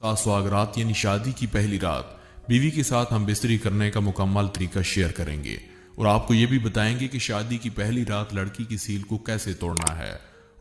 सुहागरात यानी शादी की पहली रात बीवी के साथ हम बिस्तरी करने का मुकम्मल तरीका शेयर करेंगे और आपको ये भी बताएंगे कि शादी की पहली रात लड़की की सील को कैसे तोड़ना है।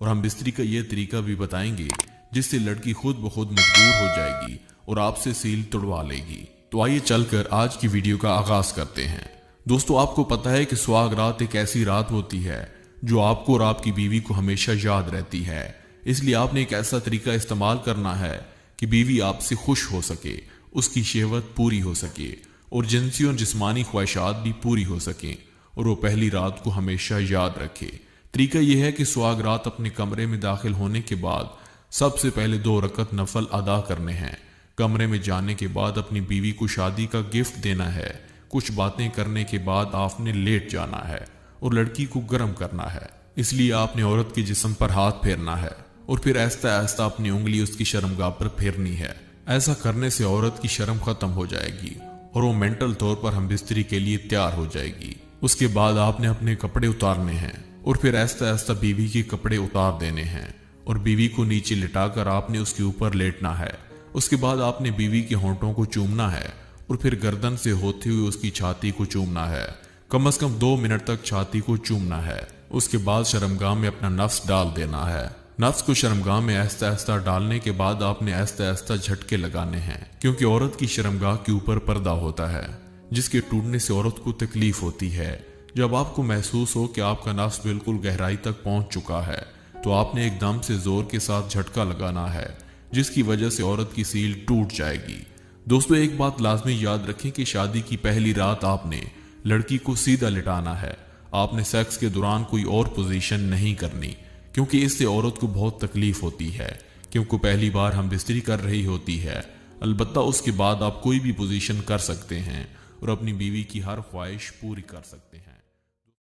और हम बिस्तरी का ये तरीका भी बताएंगे जिससे लड़की खुद ब खुद मजबूर हो जाएगी और आपसे सील तोड़वा लेगी। तो आइए चलकर आज की वीडियो का आगाज करते हैं। दोस्तों, आपको पता है कि सुहागरात एक ऐसी रात होती है जो आपको और आपकी बीवी को हमेशा याद रहती है। इसलिए आपने एक ऐसा तरीका इस्तेमाल करना है कि बीवी आपसे खुश हो सके, उसकी शहवत पूरी हो सके और जिनसी और जिस्मानी ख्वाहिशात भी पूरी हो सकें और वो पहली रात को हमेशा याद रखे। तरीका यह है कि सुहाग रात अपने कमरे में दाखिल होने के बाद सबसे पहले 2 रकत नफल अदा करने हैं। कमरे में जाने के बाद अपनी बीवी को शादी का गिफ्ट देना है। कुछ बातें करने के बाद आपने लेट जाना है और लड़की को गर्म करना है। इसलिए आपने औरत के जिस्म पर हाथ फेरना है और फिर आहिस्ता आहिस्ता अपनी उंगली उसकी शर्मगाह पर फेरनी है। ऐसा करने से औरत की शर्म खत्म हो जाएगी और वो मेंटल तौर पर हम बिस्तरी के लिए तैयार हो जाएगी। उसके बाद आपने अपने कपड़े उतारने हैं और फिर आहिस्ता आहिस्ता बीवी के कपड़े उतार देने हैं और बीवी को नीचे लिटाकर आपने उसके ऊपर लेटना है। उसके बाद आपने बीवी के होंठों को चूमना है और फिर गर्दन से होते हुए उसकी छाती को चूमना है। कम से कम 2 मिनट तक छाती को चूमना है। उसके बाद शर्मगाह में अपना नफ्स डाल देना है। नफ्स को शर्मगाह में आहिस्ता आहिस्ता डालने के बाद आपने आहिस्ता आहिस्ता झटके लगाने हैं, क्योंकि औरत की शर्मगाह के ऊपर पर्दा होता है जिसके टूटने से औरत को तकलीफ होती है। जब आपको महसूस हो कि आपका नफ्स बिल्कुल गहराई तक पहुंच चुका है तो आपने एकदम से जोर के साथ झटका लगाना है जिसकी वजह से औरत की सील टूट जाएगी। दोस्तों, एक बात लाजमी याद रखें कि शादी की पहली रात आपने लड़की को सीधा लिटाना है। आपने सेक्स के दौरान कोई और पोजीशन नहीं करनी, क्योंकि इससे औरत को बहुत तकलीफ होती है, क्योंकि पहली बार हम बिस्तरी कर रही होती है। अलबत्ता उसके बाद आप कोई भी पोजीशन कर सकते हैं और अपनी बीवी की हर ख्वाहिश पूरी कर सकते हैं।